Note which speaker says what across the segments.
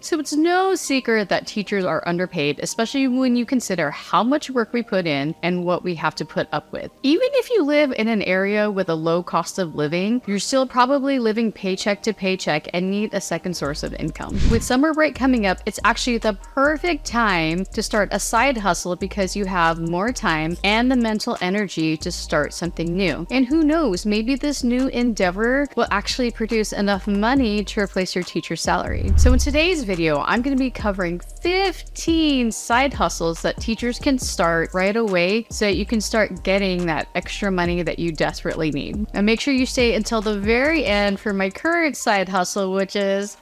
Speaker 1: So it's no secret that teachers are underpaid, especially when you consider how much work we put in and what we have to put up with. Even if you live in an area with a low cost of living, you're still probably living paycheck to paycheck and need a second source of income. With summer break coming up, it's actually the perfect time to start a side hustle because you have more time and the mental energy to start something new. And who knows, maybe this new endeavor will actually produce enough money to replace your teacher's salary. So in today's video, I'm going to be covering 15 side hustles that teachers can start right away so that you can start getting that extra money that you desperately need. And make sure you stay until the very end for my current side hustle, which is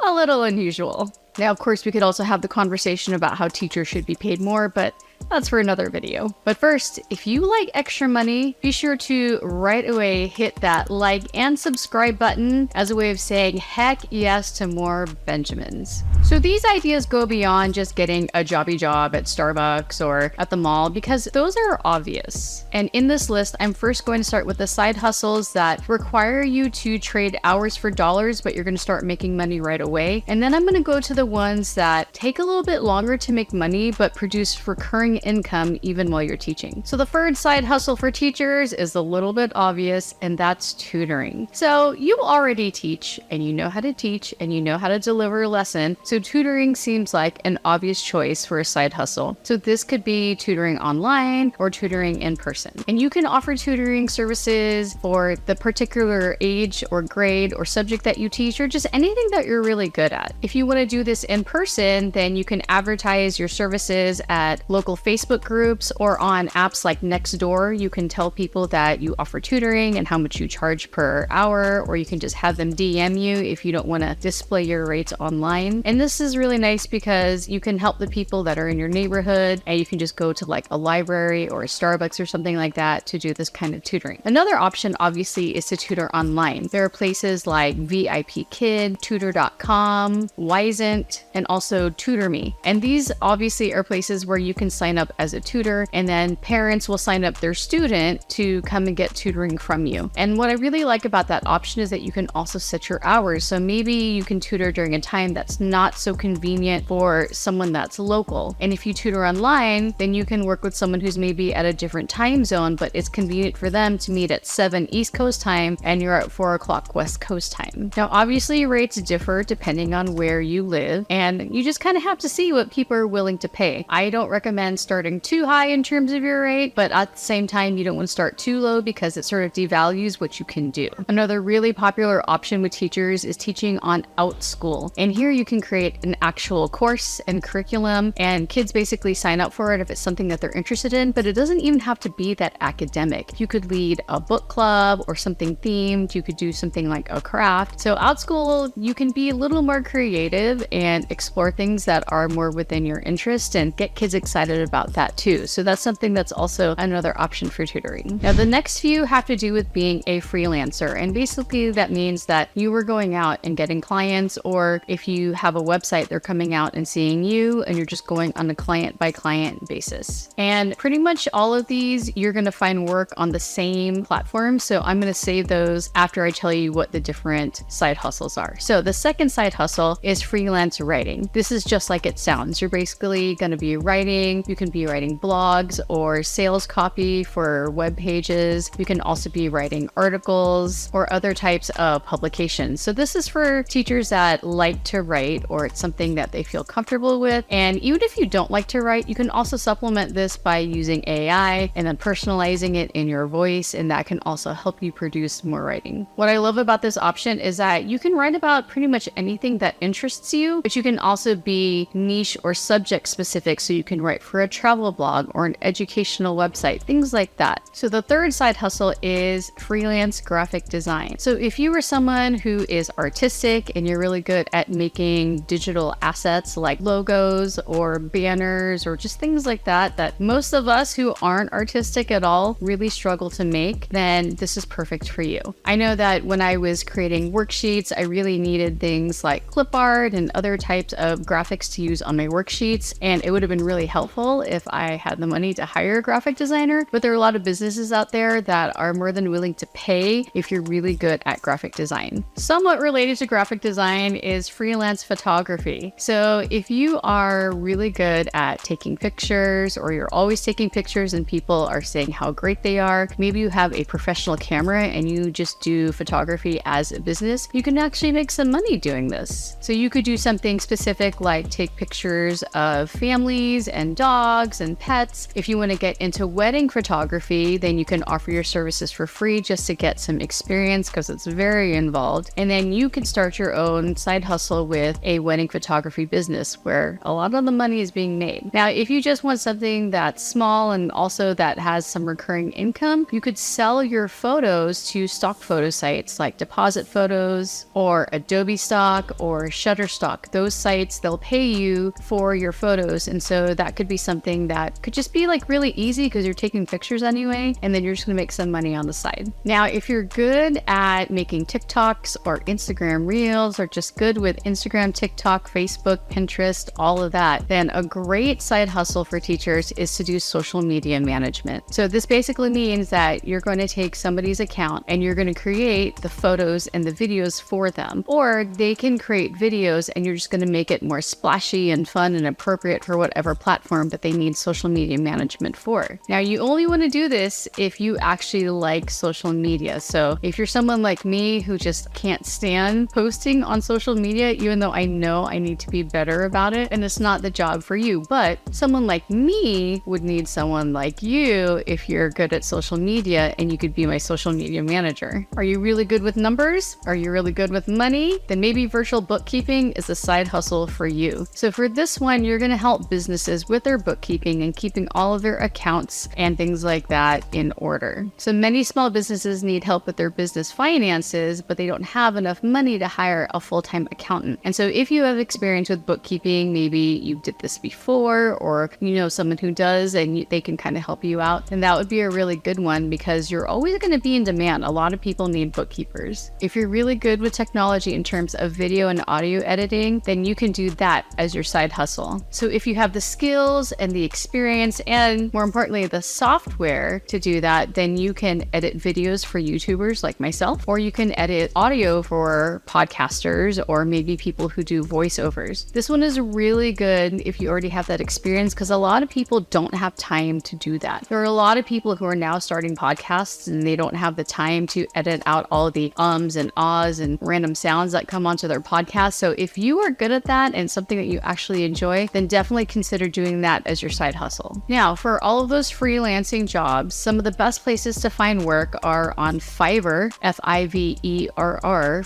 Speaker 1: a little unusual. Now, of course, we could also have the conversation about how teachers should be paid more, but that's for another video. But first, if you like extra money, be sure to right away hit that like and subscribe button as a way of saying heck yes to more Benjamins. So these ideas go beyond just getting a jobby job at Starbucks or at the mall because those are obvious. And in this list, I'm first going to start with the side hustles that require you to trade hours for dollars, but you're going to start making money right away. And then I'm going to go to the ones that take a little bit longer to make money, but produce recurring income even while you're teaching. So the third side hustle for teachers is a little bit obvious, and that's tutoring. So you already teach and you know how to teach and you know how to deliver a lesson. So tutoring seems like an obvious choice for a side hustle. So this could be tutoring online or tutoring in person. And you can offer tutoring services for the particular age or grade or subject that you teach, or just anything that you're really good at. If you want to do this in person, then you can advertise your services at local Facebook groups or on apps like Nextdoor. You can tell people that you offer tutoring and how much you charge per hour, or you can just have them DM you if you don't want to display your rates online. And this is really nice because you can help the people that are in your neighborhood, and you can just go to like a library or a Starbucks or something like that to do this kind of tutoring. Another option obviously is to tutor online. There are places like VIP Kid, tutor.com, Wisent, and also TutorMe. And these obviously are places where you can sign up as a tutor, and then parents will sign up their student to come and get tutoring from you. And what I really like about that option is that you can also set your hours. So maybe you can tutor during a time that's not so convenient for someone that's local. And if you tutor online, then you can work with someone who's maybe at a different time zone, but it's convenient for them to meet at 7 East Coast time and you're at 4 o'clock West Coast time. Now, obviously rates differ depending on where you live, and you just kind of have to see what people are willing to pay. I don't recommend starting too high in terms of your rate, but at the same time, you don't want to start too low because it sort of devalues what you can do. Another really popular option with teachers is teaching on OutSchool. And here you can create an actual course and curriculum, and kids basically sign up for it if it's something that they're interested in, but it doesn't even have to be that academic. You could lead a book club or something themed. You could do something like a craft. So OutSchool, you can be a little more creative and explore things that are more within your interest and get kids excited about that too. So that's something that's also another option for tutoring. Now, the next few have to do with being a freelancer. And basically that means that you are going out and getting clients, or if you have a website, they're coming out and seeing you and you're just going on a client by client basis. And pretty much all of these, you're going to find work on the same platform. So I'm going to save those after I tell you what the different side hustles are. So the second side hustle is freelance writing. This is just like it sounds. You're basically going to be writing. You can be writing blogs or sales copy for web pages. You can also be writing articles or other types of publications. So this is for teachers that like to write, or it's something that they feel comfortable with. And even if you don't like to write, you can also supplement this by using AI and then personalizing it in your voice, and that can also help you produce more writing. What I love about this option is that you can write about pretty much anything that interests you, but you can also be niche or subject specific. So you can write for a travel blog or an educational website, things like that. So the third side hustle is freelance graphic design. So if you are someone who is artistic and you're really good at making digital assets like logos or banners or just things like that, that most of us who aren't artistic at all really struggle to make, then this is perfect for you. I know that when I was creating worksheets, I really needed things like clip art and other types of graphics to use on my worksheets, and it would have been really helpful well if I had the money to hire a graphic designer, but there are a lot of businesses out there that are more than willing to pay if you're really good at graphic design. Somewhat related to graphic design is freelance photography. So if you are really good at taking pictures, or you're always taking pictures and people are saying how great they are, maybe you have a professional camera and you just do photography as a business, you can actually make some money doing this. So you could do something specific like take pictures of families and dogs and pets. If you want to get into wedding photography, then you can offer your services for free just to get some experience because it's very involved. And then you can start your own side hustle with a wedding photography business where a lot of the money is being made. Now, if you just want something that's small and also that has some recurring income, you could sell your photos to stock photo sites like Deposit Photos or Adobe Stock or Shutterstock. Those sites, they'll pay you for your photos. And so that could be something that could just be like really easy because you're taking pictures anyway, and then you're just gonna make some money on the side. Now, if you're good at making TikToks or Instagram Reels, or just good with Instagram, TikTok, Facebook, Pinterest, all of that, then a great side hustle for teachers is to do social media management. So this basically means that you're going to take somebody's account and you're going to create the photos and the videos for them, or they can create videos and you're just going to make it more splashy and fun and appropriate for whatever platform that they need social media management for. Now, you only want to do this if you actually like social media. So if you're someone like me who just can't stand posting on social media, even though I know I need to be better about it, and it's not the job for you, but someone like me would need someone like you if you're good at social media and you could be my social media manager. Are you really good with numbers? Are you really good with money? Then maybe virtual bookkeeping is a side hustle for you. So for this one, you're going to help businesses with their bookkeeping and keeping all of their accounts and things like that in order. So many small businesses need help with their business finances, but they don't have enough money to hire a full-time accountant. And so if you have experience with bookkeeping, maybe you did this before, or you know someone who does and they can kind of help you out, then that would be a really good one because you're always going to be in demand. A lot of people need bookkeepers. If you're really good with technology in terms of video and audio editing, then you can do that as your side hustle. So if you have the skills and the experience and more importantly, the software to do that, then you can edit videos for YouTubers like myself, or you can edit audio for podcasters or maybe people who do voiceovers. This one is really good if you already have that experience because a lot of people don't have time to do that. There are a lot of people who are now starting podcasts and they don't have the time to edit out all the ums and ahs and random sounds that come onto their podcast. So if you are good at that and something that you actually enjoy, then definitely consider doing that as your side hustle. Now, for all of those freelancing jobs, some of the best places to find work are on Fiverr, Fiverr,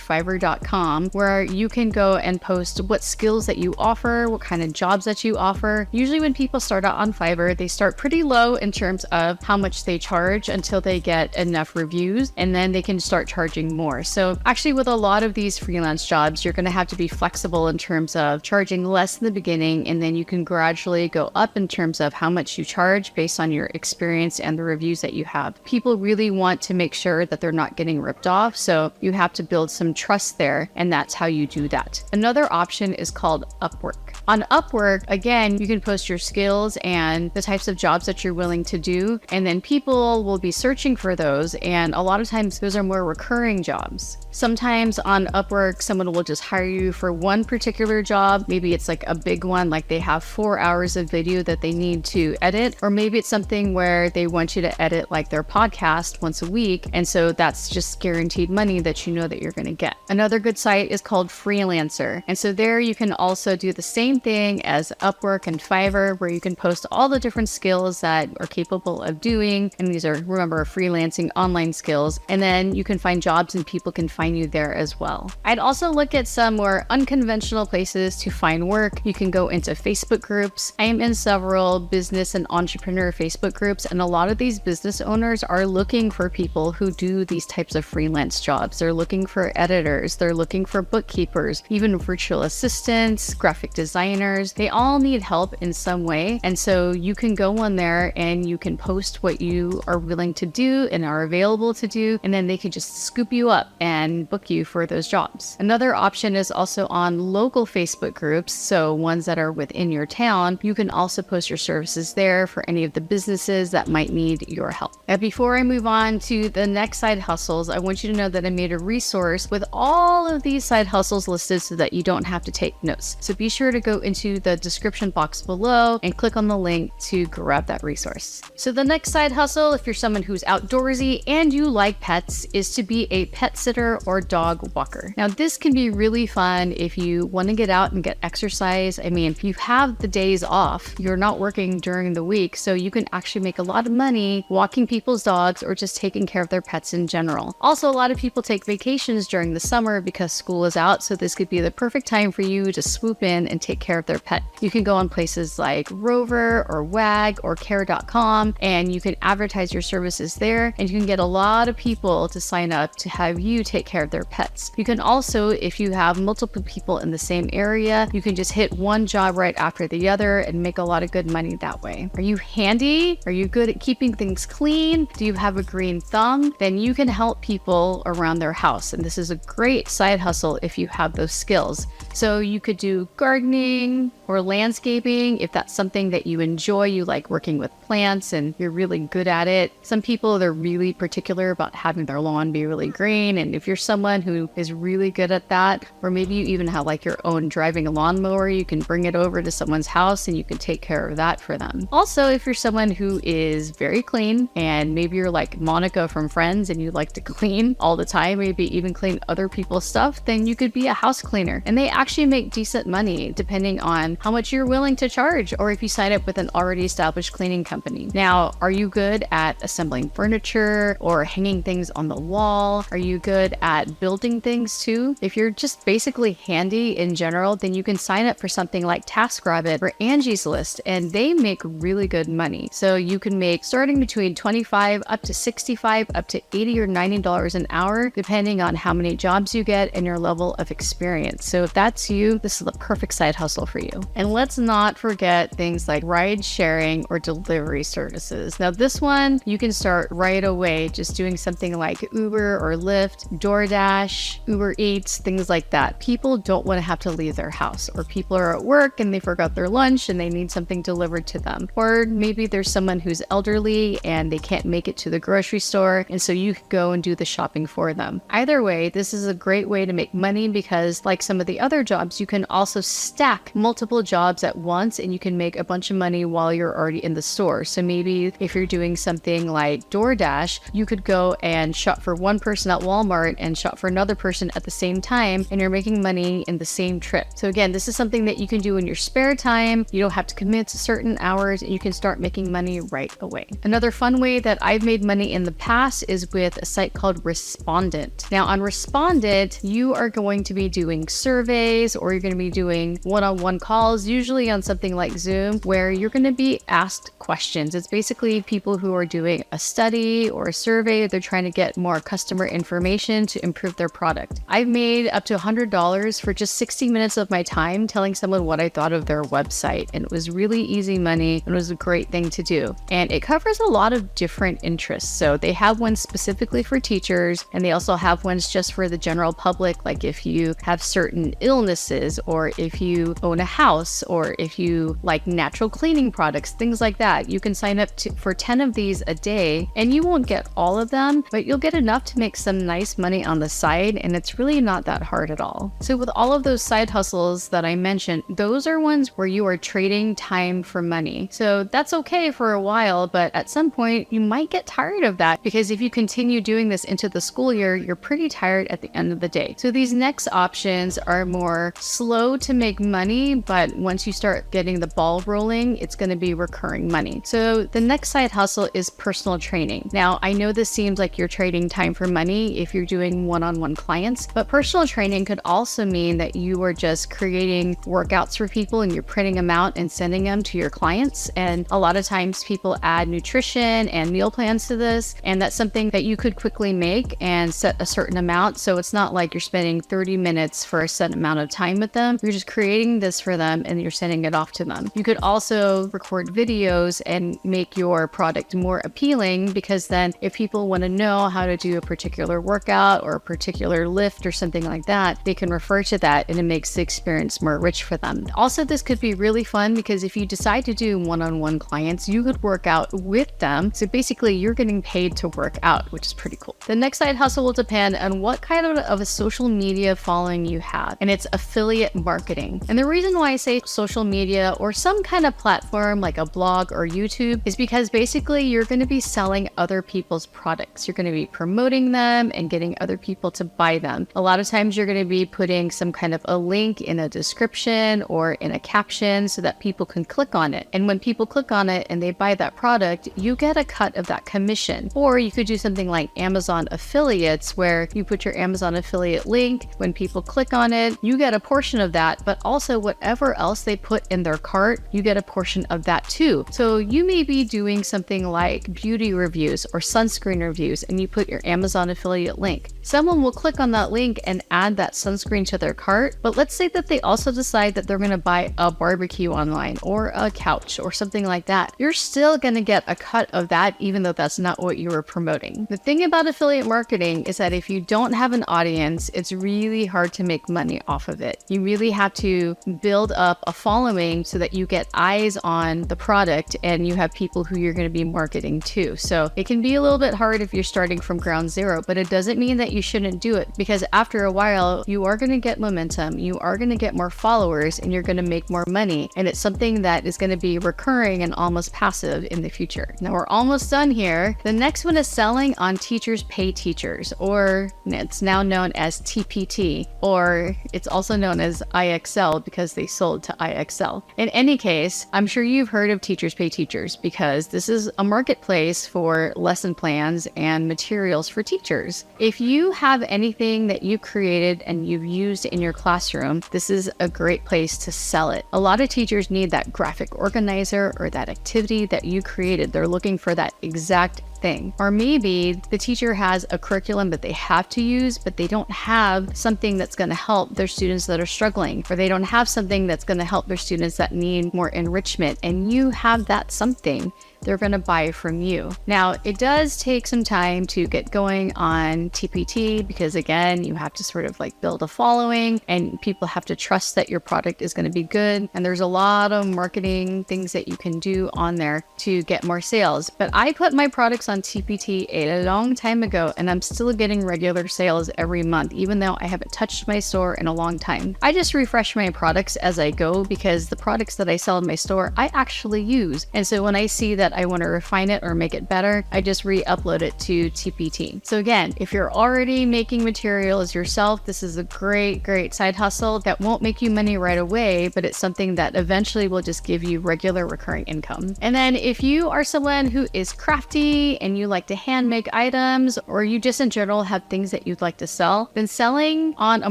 Speaker 1: Fiverr.com, where you can go and post what skills that you offer, what kind of jobs that you offer. Usually when people start out on Fiverr, they start pretty low in terms of how much they charge until they get enough reviews, and then they can start charging more. So actually with a lot of these freelance jobs, you're going to have to be flexible in terms of charging less in the beginning, and then you can gradually go up in terms of how much you charge based on your experience and the reviews that you have. People really want to make sure that they're not getting ripped off, so you have to build some trust there, and that's how you do that. Another option is called Upwork. On Upwork, again, you can post your skills and the types of jobs that you're willing to do, and then people will be searching for those, and a lot of times those are more recurring jobs. Sometimes on Upwork, someone will just hire you for one particular job. Maybe it's like a big one, like they have 4 hours of video that they need to edit, or maybe it's something where they want you to edit like their podcast once a week, and so that's just guaranteed money that you know that you're going to get. Another good site is called Freelancer, and so there you can also do the same thing as Upwork and Fiverr, where you can post all the different skills that are capable of doing, and these are, remember, freelancing online skills, and then you can find jobs and people can find you there as well. I'd also look at some more unconventional places to find work. You can go into Facebook groups. I am in several business and entrepreneur Facebook groups, and a lot of these business owners are looking for people who do these types of freelance jobs. They're looking for editors, they're looking for bookkeepers, even virtual assistants, graphic designers. They all need help in some way, and so you can go on there and you can post what you are willing to do and are available to do, and then they can just scoop you up and book you for those jobs. Another option is also on local Facebook groups, so ones that are within your town. You can also also post your services there for any of the businesses that might need your help. Now, before I move on to the next side hustles, I want you to know that I made a resource with all of these side hustles listed so that you don't have to take notes. So be sure to go into the description box below and click on the link to grab that resource. So the next side hustle, if you're someone who's outdoorsy and you like pets, is to be a pet sitter or dog walker. Now, this can be really fun if you want to get out and get exercise. I mean, if you have the days off, you're not working during the week, so you can actually make a lot of money walking people's dogs or just taking care of their pets in general. Also, a lot of people take vacations during the summer because school is out, so this could be the perfect time for you to swoop in and take care of their pet. You can go on places like Rover or Wag or care.com, and you can advertise your services there, and you can get a lot of people to sign up to have you take care of their pets. You can also, if you have multiple people in the same area, you can just hit one job right after the other and make a lot of good money that way. Are you handy? Are you good at keeping things clean? Do you have a green thumb? Then you can help people around their house, and this is a great side hustle if you have those skills. So you could do gardening or landscaping if that's something that you enjoy. You like working with plants and you're really good at it. Some people, they're really particular about having their lawn be really green, and if you're someone who is really good at that, or maybe you even have like your own driving a lawnmower, you can bring it over to someone's house and you can take care of that for them. Also, if you're someone who is very clean and maybe you're like Monica from Friends and you like to clean all the time, maybe even clean other people's stuff, then you could be a house cleaner, and they actually make decent money depending on how much you're willing to charge, or if you sign up with an already established cleaning company. Now, are you good at assembling furniture or hanging things on the wall? Are you good at building things too? If you're just basically handy in general, then you can sign up for something like TaskRabbit or Angie's List, and they make really good money. So you can make starting between $25 up to $65 up to $80 or $90 an hour, depending on how many jobs you get and your level of experience. So if that's you, this is the perfect side hustle for you. And let's not forget things like ride sharing or delivery services. Now, this one you can start right away, just doing something like Uber or Lyft, DoorDash, Uber Eats, things like that. People don't want to have to leave their house, or people are at work and they forgot their lunch and they need something delivered to them. Or maybe there's someone who's elderly and they can't make it to the grocery store, and so you can go and do the shopping for them. Either way, this is a great way to make money because, like some of the other jobs, you can also stack multiple jobs at once and you can make a bunch of money while you're already in the store. So maybe if you're doing something like DoorDash, you could go and shop for one person at Walmart and shop for another person at the same time, and you're making money in the same trip. So again, this is something that you can do in your spare time. You don't have to commit to certain hours, and you can start making money right away. Another fun way that I've made money in the past is with a site called Respondent. Now on Respondent, you are going to be doing surveys, or you're going to be doing one-on-one calls, usually on something like Zoom, where you're going to be asked questions. It's basically people who are doing a study or a survey. They're trying to get more customer information to improve their product. I've made up to $100 for just 60 minutes of my time telling someone what I thought of their website, and it was really easy money and it was a great thing to do. And it covers a lot of different interests. So they have ones specifically for teachers, and they also have ones just for the general public, like if you have certain illnesses, or if you own a house, or if you like natural cleaning products, things like that. You can sign up for 10 of these a day, and you won't get all of them, but you'll get enough to make some nice money on the side, and it's really not that hard at all. So with all of those side hustles that I mentioned, those are ones where you are trading time for money. So that's okay for a while, but at some point you might get tired of that, because if you continue doing this into the school year, you're pretty tired at the end of the day. So these next options are more slow to make money, but once you start getting the ball rolling, it's going to be recurring money. So the next side hustle is personal training. Now, I know this seems like you're trading time for money if you're doing one-on-one clients, but personal training could also mean that you are just creating workouts for people and you're printing them out and sending them to your clients. And a lot of times people add nutrition and meal plans to this, and that's something that you could quickly make and set a certain amount. So it's not like you're spending 30 minutes for a set amount of time with them. You're just creating this for them and you're sending it off to them. You could also record videos and make your product more appealing, because then if people want to know how to do a particular workout or a particular lift or something like that, they can refer to that, and it makes the experience more rich for them. Also, this could be really fun because because if you decide to do one-on-one clients, you could work out with them. So basically you're getting paid to work out, which is pretty cool. The next side hustle will depend on what kind of a social media following you have, and it's affiliate marketing. And the reason why I say social media or some kind of platform like a blog or YouTube is because basically you're going to be selling other people's products. You're going to be promoting them and getting other people to buy them. A lot of times you're going to be putting some kind of a link in a description or in a caption so that people can click on it. And when people click on it and they buy that product, you get a cut of that commission. Or you could do something like Amazon affiliates, where you put your Amazon affiliate link. When people click on it, you get a portion of that, but also whatever else they put in their cart, you get a portion of that too. So you may be doing something like beauty reviews or sunscreen reviews, and you put your Amazon affiliate link. Someone will click on that link and add that sunscreen to their cart, but let's say that they also decide that they're going to buy a barbecue online or a couch or something like that. You're still going to get a cut of that, even though that's not what you were promoting. The thing about affiliate marketing is that if you don't have an audience, it's really hard to make money off of it. You really have to build up a following so that you get eyes on the product and you have people who you're going to be marketing to. So it can be a little bit hard if you're starting from ground zero, but it doesn't mean that you shouldn't do it, because after a while you are going to get momentum, you are going to get more followers, and you're going to make more money. And it's something that is going to be recurring and almost passive in the future. Now we're almost done here. The next one is selling on Teachers Pay Teachers, or it's now known as TPT, or it's also known as IXL because they sold to IXL. In any case, I'm sure you've heard of Teachers Pay Teachers because this is a marketplace for lesson plans and materials for teachers. If you have anything that you created and you've used in your classroom, this is a great place to sell it. A lot of teachers need that graphic organizer or that activity that you created. They're looking for that exact thing. Or maybe the teacher has a curriculum that they have to use, but they don't have something that's going to help their students that are struggling, or they don't have something that's going to help their students that need more enrichment, and you have that something. They're going to buy from you. Now, it does take some time to get going on TPT because, again, you have to sort of like build a following and people have to trust that your product is going to be good. And there's a lot of marketing things that you can do on there to get more sales. But I put my products on TPT a long time ago, and I'm still getting regular sales every month, even though I haven't touched my store in a long time. I just refresh my products as I go because the products that I sell in my store, I actually use. And so when I see that I want to refine it or make it better, I just re-upload it to TPT. So again, if you're already making materials yourself, this is a great side hustle that won't make you money right away, but it's something that eventually will just give you regular recurring income. And then if you are someone who is crafty and you like to hand make items, or you just in general have things that you'd like to sell, then selling on a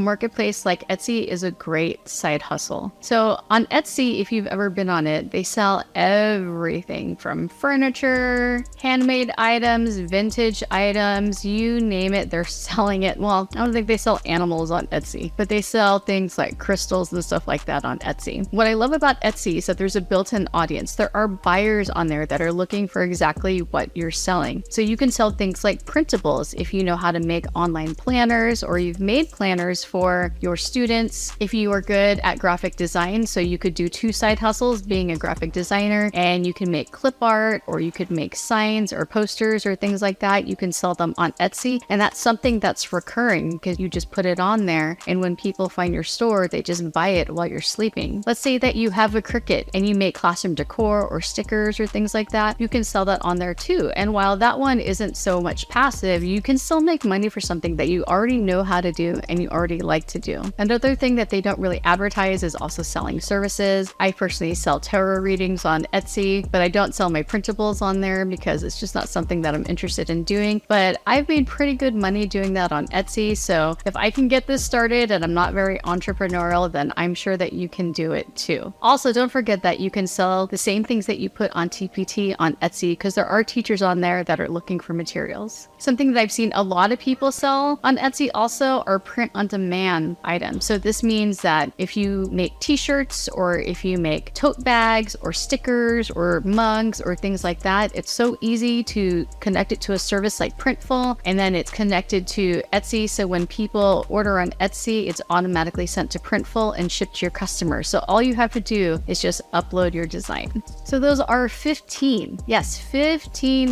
Speaker 1: marketplace like Etsy is a great side hustle. So on Etsy, if you've ever been on it, they sell everything from furniture, handmade items, vintage items, you name it, they're selling it. Well, I don't think they sell animals on Etsy, but they sell things like crystals and stuff like that on Etsy. What I love about Etsy is that there's a built-in audience. There are buyers on there that are looking for exactly what you're selling. So you can sell things like printables if you know how to make online planners, or you've made planners for your students. If you are good at graphic design, so you could do two side hustles, being a graphic designer, and you can make clip art, or you could make signs or posters or things like that. You can sell them on Etsy, and that's something that's recurring because you just put it on there, and when people find your store, they just buy it while you're sleeping. Let's say that you have a Cricut and you make classroom decor or stickers or things like that. You can sell that on there too. And while that one isn't so much passive, you can still make money for something that you already know how to do and you already like to do. Another thing that they don't really advertise is also selling services. I personally sell tarot readings on Etsy, but I don't sell my printables on there because it's just not something that I'm interested in doing. But I've made pretty good money doing that on Etsy. So if I can get this started and I'm not very entrepreneurial, then I'm sure that you can do it too. Also, don't forget that you can sell the same things that you put on TPT on Etsy, because there are teachers on there there that are looking for materials. Something that I've seen a lot of people sell on Etsy also are print-on-demand items. So this means that if you make t-shirts or if you make tote bags or stickers or mugs or things like that, it's so easy to connect it to a service like Printful, and then it's connected to Etsy. So when people order on Etsy, it's automatically sent to Printful and shipped to your customers. So all you have to do is just upload your design. So those are 15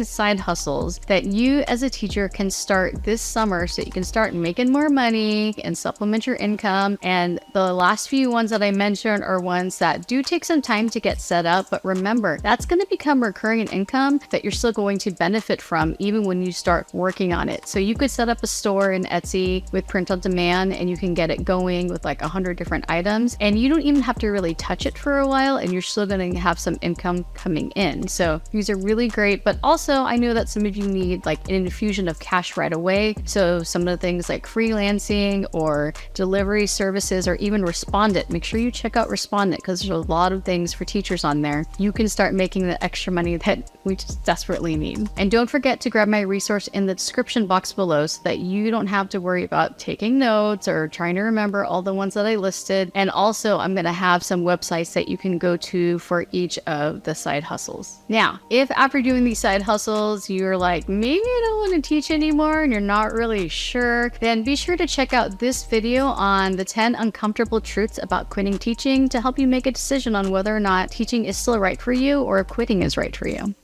Speaker 1: side hustles that you as a teacher can start this summer so you can start making more money and supplement your income. And the last few ones that I mentioned are ones that do take some time to get set up, but remember, that's going to become recurring income that you're still going to benefit from even when you start working on it. So you could set up a store in Etsy with print on demand and you can get it going with like 100 different items, and you don't even have to really touch it for a while and you're still going to have some income coming in. So these are really great, but also I know that some of you need like an infusion of cash right away. So some of the things like freelancing or delivery services or even Respondent, make sure you check out Respondent because there's a lot of things for teachers on there. You can start making the extra money that we just desperately need. And don't forget to grab my resource in the description box below so that you don't have to worry about taking notes or trying to remember all the ones that I listed. And also I'm going to have some websites that you can go to for each of the side hustles. Now, if after doing these side hustles, you're like, maybe I don't want to teach anymore and you're not really sure, then be sure to check out this video on the 10 uncomfortable truths about quitting teaching to help you make a decision on whether or not teaching is still right for you or if quitting is right for you.